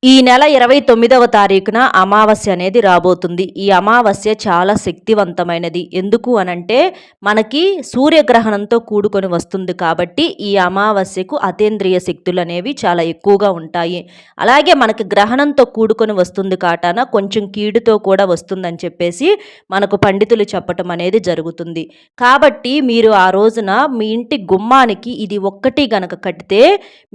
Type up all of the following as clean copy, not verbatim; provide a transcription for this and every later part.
ఈ నెల 29వ తారీఖున అమావాస్య అనేది రాబోతుంది. ఈ అమావాస్య చాలా శక్తివంతమైనది. ఎందుకు అనంటే మనకి సూర్యగ్రహణంతో కూడుకొని వస్తుంది కాబట్టి ఈ అమావాస్యకు అతీంద్రియ శక్తులు అనేవి చాలా ఎక్కువగా ఉంటాయి. అలాగే మనకి గ్రహణంతో కూడుకొని వస్తుంది కాటాన కొంచెం కీడుతో కూడా వస్తుందని చెప్పేసి మనకు పండితులు చెప్పటం అనేది జరుగుతుంది. కాబట్టి మీరు ఆ రోజున మీ ఇంటి గుమ్మానికి ఇది ఒక్కటి గనక కట్టితే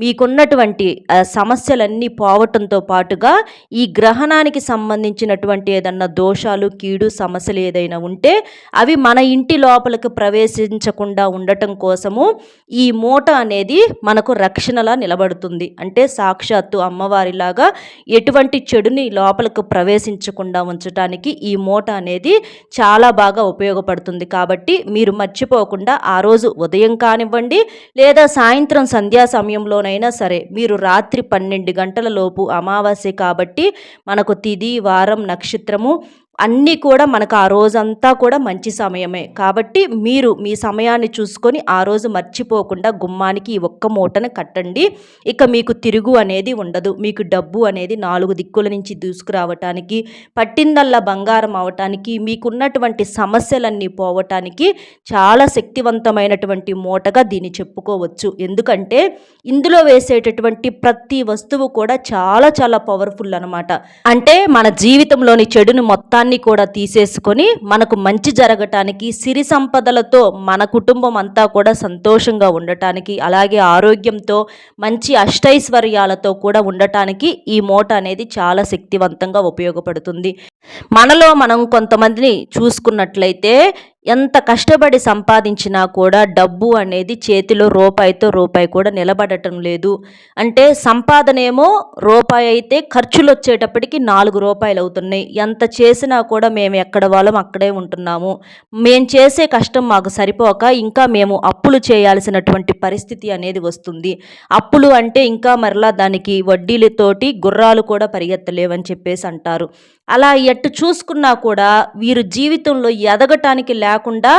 మీకున్నటువంటి సమస్యలన్నీ పోవటంతో పాటుగా ఈ గ్రహణానికి సంబంధించినటువంటి ఏదన్నా దోషాలు కీడు సమస్యలు ఏదైనా ఉంటే అవి మన ఇంటి లోపలికి ప్రవేశించకుండా ఉండటం కోసము ఈ మూట అనేది మనకు రక్షణలా నిలబడుతుంది. అంటే సాక్షాత్తు అమ్మవారిలాగా ఎటువంటి చెడుని లోపలికి ప్రవేశించకుండా ఉంచడానికి ఈ మూట అనేది చాలా బాగా ఉపయోగపడుతుంది. కాబట్టి మీరు మర్చిపోకుండా ఆ రోజు ఉదయం కానివ్వండి లేదా సాయంత్రం సంధ్యా సమయంలోనైనా సరే మీరు రాత్రి 12 గంటల లోపు అమావాస్య కాబట్టి మనకు తిథి వారం నక్షత్రము అన్నీ కూడా మనకు ఆ రోజంతా కూడా మంచి సమయమే. కాబట్టి మీరు మీ సమయాన్ని చూసుకొని ఆ రోజు మర్చిపోకుండా గుమ్మానికి ఈ ఒక్క మూటను కట్టండి. ఇక మీకు తిరుగు అనేది ఉండదు. మీకు డబ్బు అనేది 4 దిక్కుల నుంచి దూసుకురావటానికి, పట్టిందల్లా బంగారం అవటానికి, మీకున్నటువంటి సమస్యలన్నీ పోవటానికి చాలా శక్తివంతమైనటువంటి మూటగా దీన్ని చెప్పుకోవచ్చు. ఎందుకంటే ఇందులో వేసేటటువంటి ప్రతి వస్తువు కూడా చాలా చాలా పవర్ఫుల్ అనమాట. అంటే మన జీవితంలోని చెడును మొత్తాన్ని కూడా తీసేసుకొని మనకు మంచి జరగటానికి, సిరి సంపదలతో మన కుటుంబం అంతా కూడా సంతోషంగా ఉండటానికి, అలాగే ఆరోగ్యంతో మంచి అష్టైశ్వర్యాలతో కూడా ఉండటానికి ఈ మూట అనేది చాలా శక్తివంతంగా ఉపయోగపడుతుంది. మనలో మనం కొంతమందిని చూసుకున్నట్లయితే ఎంత కష్టపడి సంపాదించినా కూడా డబ్బు అనేది చేతిలో రూపాయి కూడా నిలబడటం లేదు. అంటే సంపాదనేమో రూపాయి అయితే ఖర్చులు వచ్చేటప్పటికి 4 రూపాయలు అవుతున్నాయి. ఎంత చేసినా కూడా మేము ఎక్కడ వాళ్ళం అక్కడే ఉంటున్నాము. మేము చేసే కష్టం మాకు సరిపోక ఇంకా మేము అప్పులు చేయాల్సినటువంటి పరిస్థితి అనేది వస్తుంది. అప్పులు అంటే ఇంకా మరలా దానికి వడ్డీలతోటి గుర్రాలు కూడా పరిగెత్తలేవని చెప్పేసి అంటారు. అలా ఎట్టు చూసుకున్నా కూడా వీరు జీవితంలో ఎదగటానికి లేకుండా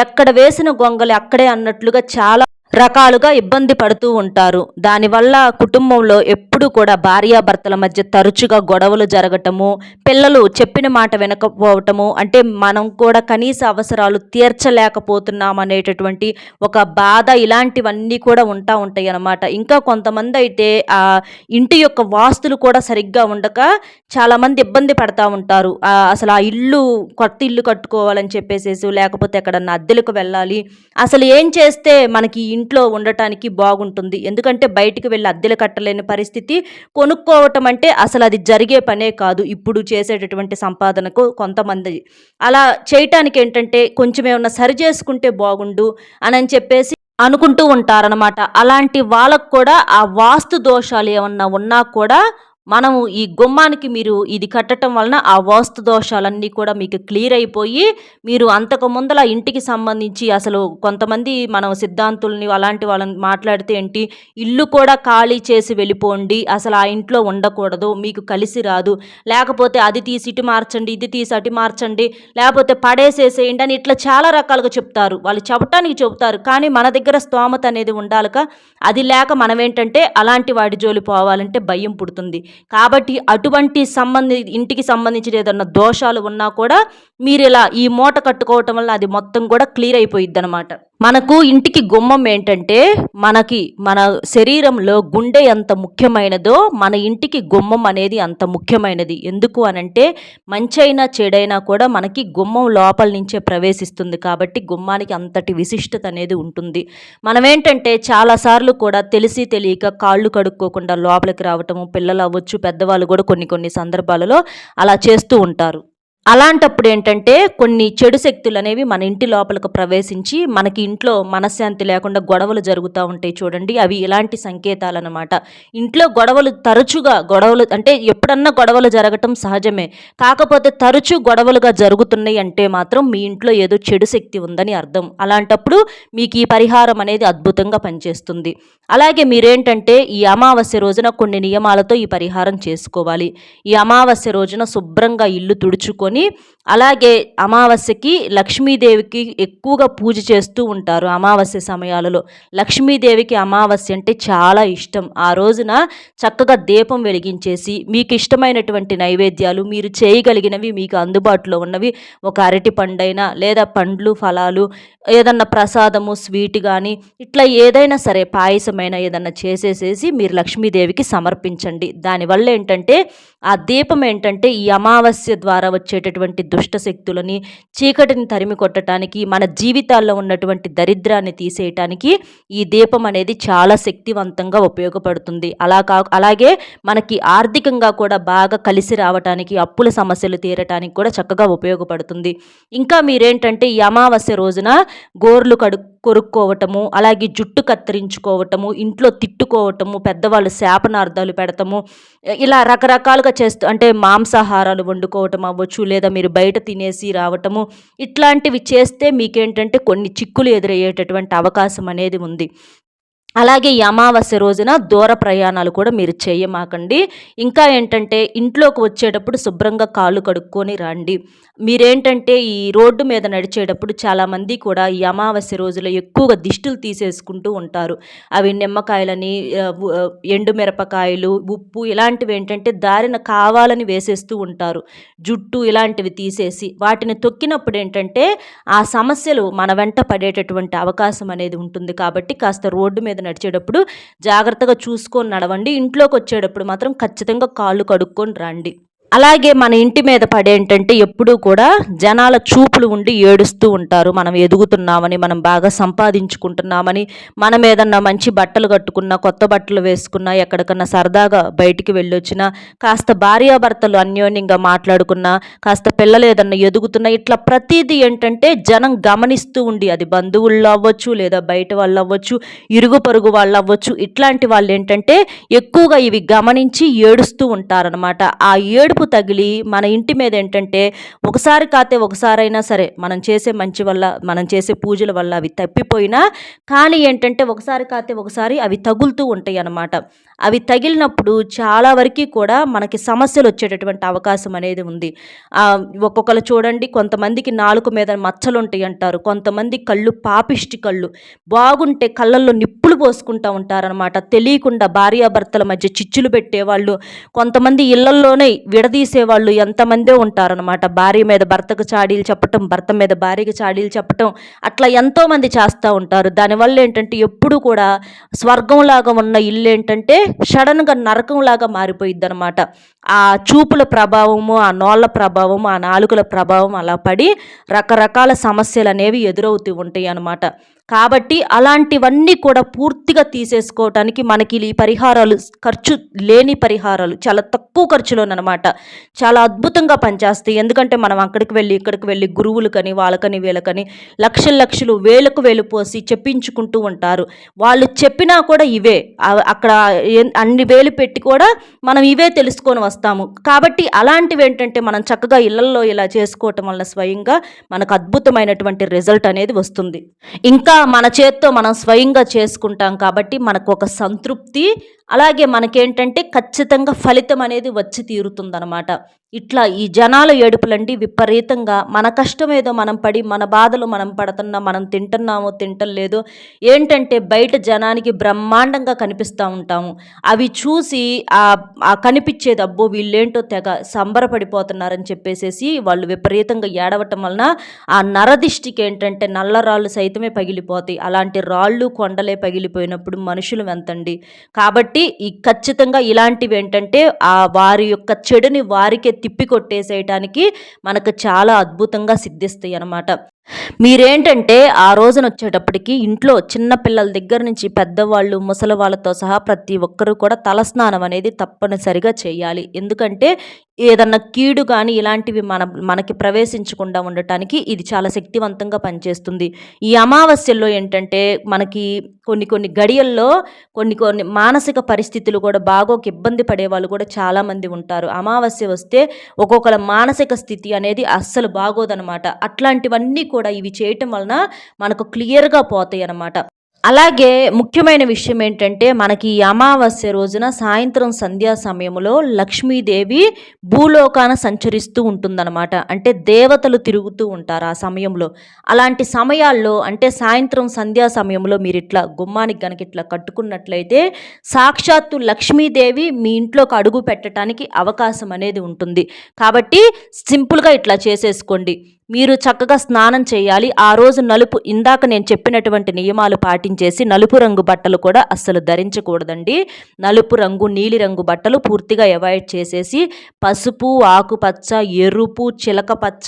ఎక్కడ వేసిన గొంగలి అక్కడే అన్నట్లుగా చాలా రకాలుగా ఇబ్బంది పడుతూ ఉంటారు. దానివల్ల కుటుంబంలో ఎప్పుడు కూడా భార్యాభర్తల మధ్య తరచుగా గొడవలు జరగటము, పిల్లలు చెప్పిన మాట వినకపోవటము, అంటే మనం కూడా కనీస అవసరాలు తీర్చలేకపోతున్నాం అనేటటువంటి ఒక బాధ, ఇలాంటివన్నీ కూడా ఉంటాయి అన్నమాట. ఇంకా కొంతమంది అయితే ఆ ఇంటి యొక్క వాస్తులు కూడా సరిగ్గా ఉండక చాలామంది ఇబ్బంది పడతా ఉంటారు. అసలు ఆ కొత్త ఇల్లు కట్టుకోవాలని చెప్పేసి, లేకపోతే ఎక్కడన్నా అద్దెలకు వెళ్ళాలి, అసలు ఏం చేస్తే మనకి ఇంట్లో ఉండటానికి బాగుంటుంది. ఎందుకంటే బయటికి వెళ్ళి అద్దెలు కట్టలేని పరిస్థితి, కొనుక్కోవటం అంటే అసలు అది జరిగే పనే కాదు ఇప్పుడు చేసేటటువంటి సంపాదనకు. కొంతమంది అలా చేయటానికి ఏంటంటే కొంచెం ఏమన్నా సరి చేసుకుంటే బాగుండు అని చెప్పేసి అనుకుంటూ ఉంటారనమాట. అలాంటి వాళ్ళకు కూడా ఆ వాస్తు దోషాలు ఏమన్నా ఉన్నా కూడా మనము ఈ గుమ్మానికి మీరు ఇది కట్టడం వలన ఆ వాస్తు దోషాలన్నీ కూడా మీకు క్లియర్ అయిపోయి మీరు అంతకు ముందల ఇంటికి సంబంధించి అసలు కొంతమంది మనం సిద్ధాంతుల్ని అలాంటి వాళ్ళని మాట్లాడితే ఏంటి, ఇల్లు కూడా ఖాళీ చేసి వెళ్ళిపోండి, అసలు ఆ ఇంట్లో ఉండకూడదు, మీకు కలిసి రాదు, లేకపోతే అది తీసి ఇటు మార్చండి, ఇది తీసి అటు మార్చండి, లేకపోతే పడేసేసేయండి అని ఇట్లా చాలా రకాలుగా చెప్తారు. వాళ్ళు చెప్పటానికి చెబుతారు, కానీ మన దగ్గర స్తోమత అనేది ఉండాలిక. అది లేక మనం ఏంటంటే అలాంటి వాడి జోలి పోవాలంటే భయం పుడుతుంది. కాబట్టి అటువంటి ఇంటికి సంబంధించిన ఏదన్నా దోషాలు ఉన్నా కూడా మీరు ఇలా ఈ మూట కట్టుకోవటం వల్ల అది మొత్తం కూడా క్లియర్ అయిపోయిద్ది అనమాట. మనకు ఇంటికి గుమ్మం ఏంటంటే మన శరీరంలో గుండె ఎంత ముఖ్యమైనదో మన ఇంటికి గుమ్మం అనేది అంత ముఖ్యమైనది. ఎందుకు అనంటే మంచైనా చెడైనా కూడా మనకి గుమ్మం లోపల నుంచే ప్రవేశిస్తుంది. కాబట్టి గుమ్మానికి అంతటి విశిష్టత అనేది ఉంటుంది. మనం ఏంటంటే చాలాసార్లు కూడా తెలిసి తెలియక కాళ్ళు కడుక్కోకుండా లోపలికి రావటము, పిల్లలు అవ్వచ్చు పెద్దవాళ్ళు కూడా కొన్ని సందర్భాలలో అలా చేస్తూ ఉంటారు. అలాంటప్పుడు ఏంటంటే కొన్ని చెడు శక్తులు అనేవి మన ఇంటి లోపలికి ప్రవేశించి మనకి ఇంట్లో మనశ్శాంతి లేకుండా గొడవలు జరుగుతూ ఉంటాయి చూడండి. అవి ఇలాంటి సంకేతాలు అన్నమాట. ఇంట్లో తరచుగా గొడవలు అంటే ఎప్పుడన్నా గొడవలు జరగటం సహజమే. కాకపోతే తరచూ గొడవలుగా జరుగుతున్నాయి అంటే మాత్రం మీ ఇంట్లో ఏదో చెడు శక్తి ఉందని అర్థం. అలాంటప్పుడు మీకు ఈ పరిహారం అనేది అద్భుతంగా పనిచేస్తుంది. అలాగే మీరేంటంటే ఈ అమావాస్య రోజున కొన్ని నియమాలతో ఈ పరిహారం చేసుకోవాలి. ఈ అమావాస్య రోజున శుభ్రంగా ఇల్లు తుడుచుకొని చేసుకొని, అలాగే అమావాస్యకి లక్ష్మీదేవికి ఎక్కువగా పూజ చేస్తూ ఉంటారు అమావాస్య సమయాలలో. లక్ష్మీదేవికి అమావాస్య అంటే చాలా ఇష్టం. ఆ రోజున చక్కగా దీపం వెలిగించేసి మీకు ఇష్టమైనటువంటి నైవేద్యాలు, మీరు చేయగలిగినవి, మీకు అందుబాటులో ఉన్నవి, ఒక అరటి పండైనా లేదా పండ్లు ఫలాలు, ఏదన్నా ప్రసాదము స్వీట్ కానీ ఇట్లా ఏదైనా సరే పాయసమైనా ఏదన్నా చేసేసేసి మీరు లక్ష్మీదేవికి సమర్పించండి. దానివల్ల ఏంటంటే ఆ దీపం ఏంటంటే ఈ అమావాస్య ద్వారా వచ్చేటటువంటి దుష్ట శక్తులని, చీకటిని తరిమి కొట్టడానికి, మన జీవితాల్లో ఉన్నటువంటి దరిద్రాన్ని తీసేయటానికి ఈ దీపం అనేది చాలా శక్తివంతంగా ఉపయోగపడుతుంది. అలాగే మనకి ఆర్థికంగా కూడా బాగా కలిసి రావటానికి, అప్పుల సమస్యలు తీరటానికి కూడా చక్కగా ఉపయోగపడుతుంది. ఇంకా మీరేంటంటే ఈ అమావాస్య రోజున గోర్లు కొరుక్కోవటము, అలాగే జుట్టు కత్తిరించుకోవటము, ఇంట్లో తిట్టుకోవటము, పెద్దవాళ్ళు శాపనార్థాలు పెడతాము, ఇలా రకరకాలుగా చేస్తూ అంటే మాంసాహారాలు వండుకోవటం అవ్వచ్చు, లేదా మీరు బయట తినేసి రావటము, ఇట్లాంటివి చేస్తే మీకేంటంటే కొన్ని చిక్కులు ఎదురయ్యేటటువంటి అవకాశం అనేది ఉంది. అలాగే ఈ అమావాస్య రోజున దూర ప్రయాణాలు కూడా మీరు చేయమాకండి. ఇంకా ఏంటంటే ఇంట్లోకి వచ్చేటప్పుడు శుభ్రంగా కాళ్ళు కడుక్కొని రండి. మీరేంటంటే ఈ రోడ్డు మీద నడిచేటప్పుడు చాలామంది కూడా ఈ అమావాస్య రోజులో ఎక్కువగా దిష్టులు తీసేసుకుంటూ ఉంటారు. అవి నిమ్మకాయలని, ఎండు మిరపకాయలు, ఉప్పు ఇలాంటివి ఏంటంటే దారిన కావాలని వేసేస్తూ ఉంటారు. జుట్టు ఇలాంటివి తీసేసి వాటిని తొక్కినప్పుడు ఏంటంటే ఆ సమస్యలు మన వెంట పడేటటువంటి అవకాశం అనేది ఉంటుంది. కాబట్టి కాస్త రోడ్డు మీద నడిచేటప్పుడు జాగ్రత్తగా చూసుకొని నడవండి. ఇంట్లోకి వచ్చేటప్పుడు మాత్రం ఖచ్చితంగా కాళ్ళు కడుక్కొని రండి. అలాగే మన ఇంటి మీద పడేంటంటే ఎప్పుడూ కూడా జనాల చూపులు ఉండి ఏడుస్తూ ఉంటారు. మనం ఎదుగుతున్నామని, మనం బాగా సంపాదించుకుంటున్నామని, మనం ఏదన్నా మంచి బట్టలు కట్టుకున్నా, కొత్త బట్టలు వేసుకున్నా, ఎక్కడికన్నా సరదాగా బయటికి వెళ్ళొచ్చినా, కాస్త భార్యాభర్తలు అన్యోన్యంగా మాట్లాడుకున్నా, కాస్త పిల్లలు ఏదన్నా ఎదుగుతున్నా, ఇట్లా ప్రతిదీ ఏంటంటే జనం గమనిస్తూ ఉండి, అది బంధువుల్లో అవ్వచ్చు, లేదా బయట వాళ్ళు అవ్వచ్చు, ఇరుగు పొరుగు వాళ్ళు అవ్వచ్చు, ఇట్లాంటి వాళ్ళు ఏంటంటే ఎక్కువగా ఇవి గమనించి ఏడుస్తూ ఉంటారనమాట. ఆ ఏడుపు తగిలి మన ఇంటి మీద ఏంటంటే ఒకసారి కాతే ఒకసారైనా సరే మనం చేసే మంచి వల్ల, మనం చేసే పూజల వల్ల అవి తప్పిపోయినా కానీ ఏంటంటే ఒకసారి కాతే ఒకసారి అవి తగులుతూ ఉంటాయి అన్నమాట. అవి తగిలినప్పుడు చాలా వరకు కూడా మనకి సమస్యలు వచ్చేటటువంటి అవకాశం అనేది ఉంది. ఒక్కొక్కరు చూడండి, కొంతమందికి నాలుక మీద మచ్చలు ఉంటాయి అంటారు, కొంతమంది కళ్ళు పాపిష్టి కళ్ళు, బాగుంటే కళ్ళల్లో నిప్పులు పోసుకుంటూ ఉంటారనమాట. తెలియకుండా భార్యాభర్తల మధ్య చిచ్చులు పెట్టేవాళ్ళు, కొంతమంది ఇళ్లల్లోనే విడదీసేవాళ్ళు ఎంతమందే ఉంటారనమాట. భార్య మీద భర్తకు చాడీలు చెప్పటం, భర్త మీద భార్యకి చాడీలు చెప్పటం, అట్లా ఎంతోమంది చేస్తూ ఉంటారు. దానివల్ల ఏంటంటే ఎప్పుడు కూడా స్వర్గంలాగా ఉన్న ఇల్లు ఏంటంటే సడన్గా నరకంలాగా మారిపోయిద్ది అనమాట. ఆ చూపుల ప్రభావము, ఆ నోళ్ళ ప్రభావము, ఆ నాలుకల ప్రభావం అలా పడి రకరకాల సమస్యలు అనేవి ఎదురవుతూ ఉంటాయి అన్నమాట. కాబట్టి అలాంటివన్నీ కూడా పూర్తిగా తీసేసుకోవటానికి మనకి ఈ పరిహారాలు, ఖర్చు లేని పరిహారాలు, చాలా తక్కువ ఖర్చులోనమాట చాలా అద్భుతంగా పనిచేస్తాయి. ఎందుకంటే మనం అక్కడికి వెళ్ళి ఇక్కడికి వెళ్ళి గురువులకని, వాళ్ళకని, వీళ్ళకని లక్షలు వేలకు వేలు పోసి చెప్పించుకుంటూ ఉంటారు. వాళ్ళు చెప్పినా కూడా ఇవే, అక్కడ అన్ని వేలు పెట్టి కూడా మనం ఇవే తెలుసుకొని వస్తాము. కాబట్టి అలాంటివి ఏంటంటే మనం చక్కగా ఇళ్లల్లో ఇలా చేసుకోవటం వల్ల స్వయంగా మనకు అద్భుతమైనటువంటి రిజల్ట్ అనేది వస్తుంది. ఇంకా మన చేత్తో మనం స్వయంగా చేసుకుంటాం కాబట్టి మనకు ఒక సంతృప్తి, అలాగే మనకేంటంటే ఖచ్చితంగా ఫలితం అనేది వచ్చి తీరుతుందనమాట. ఇట్లా ఈ జనాల ఏడుపులండి విపరీతంగా మన కష్టం ఏదో మనం పడి, మన బాధలు మనం పడుతున్నా, మనం తింటున్నామో తింటలేదో ఏంటంటే బయట జనానికి బ్రహ్మాండంగా కనిపిస్తూ ఉంటాము. అవి చూసి ఆ కనిపించేది అబ్బో వీళ్ళేంటో తెగ సంబరపడిపోతున్నారని చెప్పేసేసి వాళ్ళు విపరీతంగా ఏడవటం వలన ఆ నరదిష్టికి ఏంటంటే నల్లరాళ్ళు సైతమే పగిలిపోతాయి. అలాంటి రాళ్ళు కొండలే పగిలిపోయినప్పుడు మనుషులు వెంతండి. కాబట్టి ఈ ఖచ్చితంగా ఇలాంటివి ఏంటంటే వారి యొక్క చెడుని వారికే తిప్పికొట్టేసేయటానికి మనకు చాలా అద్భుతంగా సిద్ధిస్తాయి అన్నమాట. మీరేంటంటే ఆ రోజున వచ్చేటప్పటికి ఇంట్లో చిన్న పిల్లల దగ్గర నుంచి పెద్దవాళ్ళు, ముసలి వాళ్ళతో సహా ప్రతి ఒక్కరూ కూడా తలస్నానం అనేది తప్పనిసరిగా చేయాలి. ఎందుకంటే ఏదన్నా కీడు కానీ ఇలాంటివి మనకి ప్రవేశించకుండా ఉండటానికి ఇది చాలా శక్తివంతంగా పనిచేస్తుంది. ఈ అమావాస్యల్లో ఏంటంటే మనకి కొన్ని గడియల్లో కొన్ని మానసిక పరిస్థితులు కూడా బాగోక ఇబ్బంది పడే వాళ్ళు కూడా చాలామంది ఉంటారు. అమావాస్య వస్తే ఒక్కొక్కల మానసిక స్థితి అనేది అస్సలు బాగోదనమాట. అట్లాంటివన్నీ కూడా ఇవి చేయటం వలన మనకు క్లియర్గా పోతాయి అన్నమాట. అలాగే ముఖ్యమైన విషయం ఏంటంటే, మనకి ఈ అమావాస్య రోజున సాయంత్రం సంధ్యా సమయంలో లక్ష్మీదేవి భూలోకాన సంచరిస్తూ ఉంటుందన్నమాట. అంటే దేవతలు తిరుగుతూ ఉంటారు ఆ సమయంలో. అలాంటి సమయాల్లో అంటే సాయంత్రం సంధ్యా సమయంలో మీరిట్లా గుమ్మానికి గనక ఇట్లా కట్టుకున్నట్లయితే సాక్షాత్తు లక్ష్మీదేవి మీ ఇంట్లోకి అడుగు పెట్టడానికి అవకాశం అనేది ఉంటుంది. కాబట్టి సింపుల్‌గా ఇట్లా చేసేసుకోండి. మీరు చక్కగా స్నానం చేయాలి. ఆ రోజు నలుపు ఇందాక నేను చెప్పినటువంటి నియమాలు పాటించేసి నలుపు రంగు బట్టలు కూడా అస్సలు ధరించకూడదండి. నలుపు రంగు, నీలిరంగు బట్టలు పూర్తిగా అవాయిడ్ చేసేసి పసుపు, ఆకుపచ్చ, ఎరుపు, చిలక పచ్చ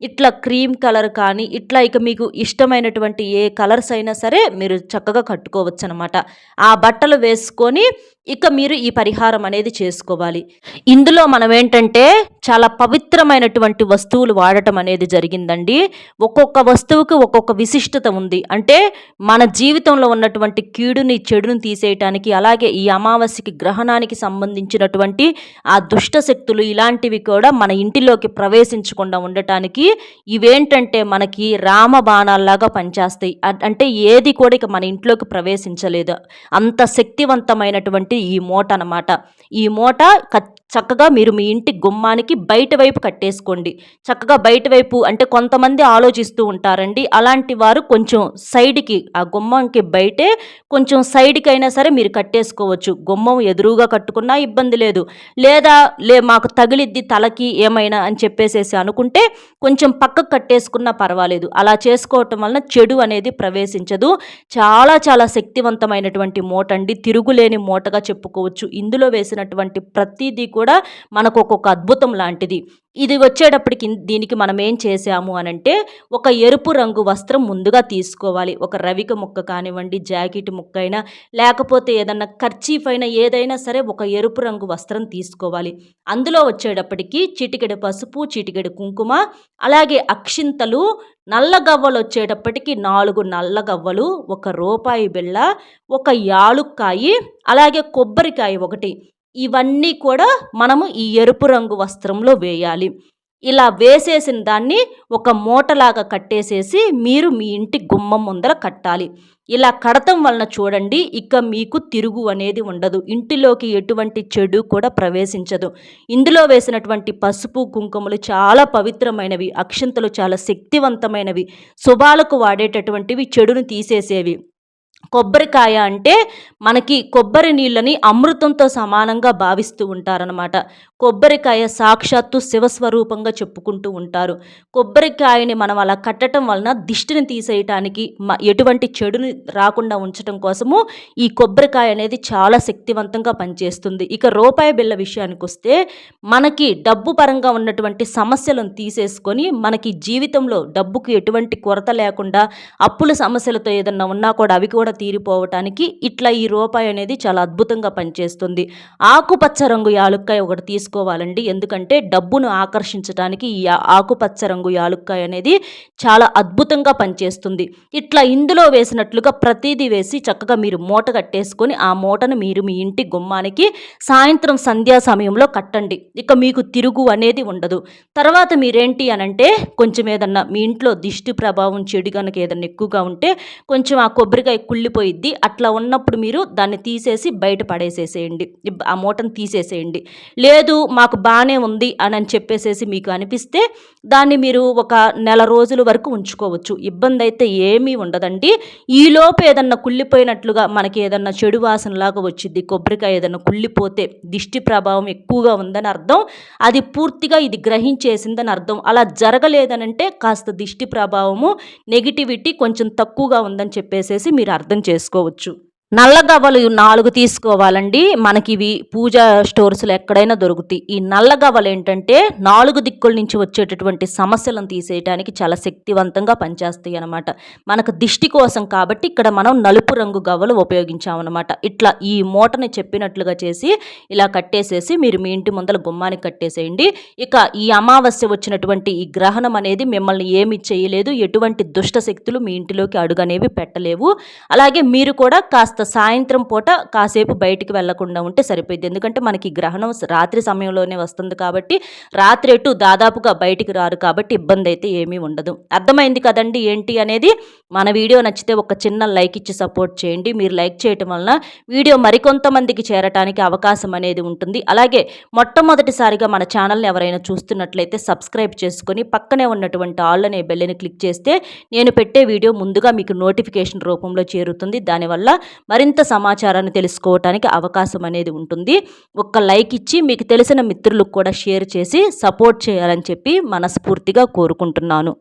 ఇట్లా క్రీమ్ కలర్ కానీ ఇట్లా ఇక మీకు ఇష్టమైనటువంటి ఏ కలర్స్ అయినా సరే మీరు చక్కగా కట్టుకోవచ్చనమాట. ఆ బట్టలు వేసుకొని ఇక మీరు ఈ పరిహారం అనేది చేసుకోవాలి. ఇందులో మనం ఏంటంటే చాలా పవిత్రమైనటువంటి వస్తువులు వాడటం అనేది జరిగిందండి. ఒక్కొక్క వస్తువుకి ఒక్కొక్క విశిష్టత ఉంది. అంటే మన జీవితంలో ఉన్నటువంటి కీడుని, చెడుని తీసేయటానికి అలాగే ఈ అమావాస్యకి గ్రహణానికి సంబంధించినటువంటి ఆ దుష్ట శక్తులు ఇలాంటివి కూడా మన ఇంటిలోకి ప్రవేశించకుండా ఉండటానికి ఇవేంటంటే మనకి రామబాణాల్లాగా పనిచేస్తాయి. అంటే ఏది కూడా ఇక మన ఇంట్లోకి ప్రవేశించలేదు. అంత శక్తివంతమైనటువంటి ఈ మూట అనమాట. ఈ మూట చక్కగా మీరు మీ ఇంటి గుమ్మానికి బయట వైపు కట్టేసుకోండి. చక్కగా బయట వైపు అంటే కొంతమంది ఆలోచిస్తూ ఉంటారండి. అలాంటి వారు కొంచెం సైడ్‌కి ఆ గుమ్మంకి బయటే కొంచెం సైడ్‌కి అయినా సరే మీరు కట్టేసుకోవచ్చు. గుమ్మం ఎదురుగా కట్టుకున్నా ఇబ్బంది లేదు. లేదా మాకు తగిలిద్ది తలకి ఏమైనా అని చెప్పేసేసి అనుకుంటే కొంచెం పక్కకు కట్టేసుకున్నా పర్వాలేదు. అలా చేసుకోవటం వలన చెడు అనేది ప్రవేశించదు. చాలా చాలా శక్తివంతమైనటువంటి మూట అండి. తిరుగులేని మూటగా చెప్పుకోవచ్చు. ఇందులో వేసినటువంటి ప్రతీదీ కూడా మనకు ఒక్కొక్క అద్భుతం లాంటిది. ఇది వచ్చేటప్పటికి దీనికి మనం ఏం చేసాము అనంటే ఒక ఎరుపు రంగు వస్త్రం ముందుగా తీసుకోవాలి. ఒక రవిక ముక్క కానివ్వండి, జాకెట్ ముక్క అయినా లేకపోతే ఏదన్నా కర్చీఫ్ అయినా ఏదైనా సరే ఒక ఎరుపు రంగు వస్త్రం తీసుకోవాలి. అందులో వచ్చేటప్పటికి చిటికెడు పసుపు, చిటికెడు కుంకుమ, అలాగే అక్షింతలు, నల్ల గవ్వలు వచ్చేటప్పటికి 4 నల్ల గవ్వలు, ఒక రూపాయి బిళ్ళ, ఒక యాలుక్కాయి, అలాగే కొబ్బరికాయ ఒకటి. ఇవన్నీ కూడా మనము ఈ ఎరుపు రంగు వస్త్రంలో వేయాలి. ఇలా వేసేసిన దాన్ని ఒక మూటలాగా కట్టేసేసి మీరు మీ ఇంటి గుమ్మం ముందర కట్టాలి. ఇలా కడతం వలన చూడండి ఇక మీకు తిరుగు అనేది ఉండదు. ఇంటిలోకి ఎటువంటి చెడు కూడా ప్రవేశించదు. ఇందులో వేసినటువంటి పసుపు, కుంకుమలు చాలా పవిత్రమైనవి. అక్షింతలు చాలా శక్తివంతమైనవి. శుభాలకు వాడేటటువంటివి, చెడును తీసేసేవి. కొబ్బరికాయ అంటే మనకి కొబ్బరి నీళ్ళని అమృతంతో సమానంగా భావిస్తూ ఉంటారనమాట. కొబ్బరికాయ సాక్షాత్తు శివస్వరూపంగా చెప్పుకుంటూ ఉంటారు. కొబ్బరికాయని మనం అలా కట్టడం వలన దిష్టిని తీసేయటానికి ఎటువంటి చెడుని రాకుండా ఉంచడం కోసము ఈ కొబ్బరికాయ అనేది చాలా శక్తివంతంగా పనిచేస్తుంది. ఇక రూపాయి బిళ్ళ విషయానికి వస్తే మనకి డబ్బు పరంగా ఉన్నటువంటి సమస్యలను తీసేసుకొని మనకి జీవితంలో డబ్బుకు ఎటువంటి కొరత లేకుండా అప్పుల సమస్యలతో ఏదన్నా ఉన్నా కూడా అవి కూడా తీరిపోవటానికి ఇట్లా ఈ రూపాయి అనేది చాలా అద్భుతంగా పనిచేస్తుంది. ఆకుపచ్చ రంగు యాలుక్కాయ ఒకటి తీసుకోవాలండి. ఎందుకంటే డబ్బును ఆకర్షించడానికి ఈ ఆకుపచ్చ రంగు యాలుక్కాయ అనేది చాలా అద్భుతంగా పనిచేస్తుంది. ఇట్లా ఇందులో వేసినట్లుగా ప్రతిదీ వేసి చక్కగా మీరు మూట కట్టేసుకొని ఆ మూటను మీరు మీ ఇంటి గుమ్మానికి సాయంత్రం సంధ్యా సమయంలో కట్టండి. ఇక మీకు తిరుగు అనేది ఉండదు. తర్వాత మీరేంటి అనంటే కొంచెం ఏదన్నా మీ ఇంట్లో దిష్టి ప్రభావం చెడు కనుక ఏదన్నా ఎక్కువగా ఉంటే కొంచెం ఆ కొబ్బరికాయ కుళ్ళిపోయిద్ది. అట్లా ఉన్నప్పుడు మీరు దాన్ని తీసేసి బయట పడేసేసేయండి. ఆ మూటను తీసేసేయండి. లేదు మాకు బాగానే ఉంది అని చెప్పేసేసి మీకు అనిపిస్తే దాన్ని మీరు ఒక నెల రోజుల వరకు ఉంచుకోవచ్చు. ఇబ్బంది అయితే ఏమీ ఉండదండి. ఈలోపు ఏదన్నా కుళ్ళిపోయినట్లుగా మనకి ఏదన్నా చెడు వాసనలాగా వచ్చింది, కొబ్బరికాయ ఏదన్నా కుళ్ళిపోతే దిష్టి ప్రభావం ఎక్కువగా ఉందని అర్థం. అది పూర్తిగా ఇది గ్రహించేసిందని అర్థం. అలా జరగలేదనంటే కాస్త దిష్టి ప్రభావము, నెగిటివిటీ కొంచెం తక్కువగా ఉందని చెప్పేసేసి మీరు అర్థం చేసుకోవచ్చు. నల్ల గవ్వలు 4 తీసుకోవాలండి. మనకివి పూజా స్టోర్స్‌లో ఎక్కడైనా దొరుకుతాయి. ఈ నల్ల గవ్వలు ఏంటంటే 4 దిక్కుల నుంచి వచ్చేటటువంటి సమస్యలను తీసేయడానికి చాలా శక్తివంతంగా పనిచేస్తాయి అన్నమాట. మనకు దిష్టి కోసం కాబట్టి ఇక్కడ మనం నలుపు రంగు గవ్వలు ఉపయోగించామన్నమాట. ఇట్లా ఈ మూటని చెప్పినట్లుగా చేసి ఇలా కట్టేసేసి మీరు మీ ఇంటి ముందల గుమ్మానికి కట్టేసేయండి. ఇక ఈ అమావాస్య వచ్చినటువంటి ఈ గ్రహణం అనేది మిమ్మల్ని ఏమి చేయలేదు. ఎటువంటి దుష్ట శక్తులు మీ ఇంటిలోకి అడుగనేవి పెట్టలేవు. అలాగే మీరు కూడా కాస్త కాస్త సాయంత్రం పూట కాసేపు బయటికి వెళ్లకుండా ఉంటే సరిపోయిద్ది. ఎందుకంటే మనకి గ్రహణం రాత్రి సమయంలోనే వస్తుంది కాబట్టి రాత్రి ఎటు దాదాపుగా బయటికి రారు కాబట్టి ఇబ్బంది అయితే ఏమీ ఉండదు. అర్థమైంది కదండి ఏంటి అనేది. మన వీడియో నచ్చితే ఒక చిన్న లైక్ ఇచ్చి సపోర్ట్ చేయండి. మీరు లైక్ చేయటం వలన వీడియో మరికొంతమందికి చేరటానికి అవకాశం అనేది ఉంటుంది. అలాగే మొట్టమొదటిసారిగా మన ఛానల్ని ఎవరైనా చూస్తున్నట్లయితే సబ్స్క్రైబ్ చేసుకొని పక్కనే ఉన్నటువంటి ఆల్ అనే బెల్ని క్లిక్ చేస్తే నేను పెట్టే వీడియో ముందుగా మీకు నోటిఫికేషన్ రూపంలో చేరుతుంది. దానివల్ల మరింత సమాచారాన్ని తెలుసుకోవటానికి అవకాశం అనేది ఉంటుంది. ఒక్క లైక్ ఇచ్చి మీకు తెలిసిన మిత్రులకు కూడా షేర్ చేసి సపోర్ట్ చేయాలని చెప్పి మనస్ఫూర్తిగా కోరుకుంటున్నాను.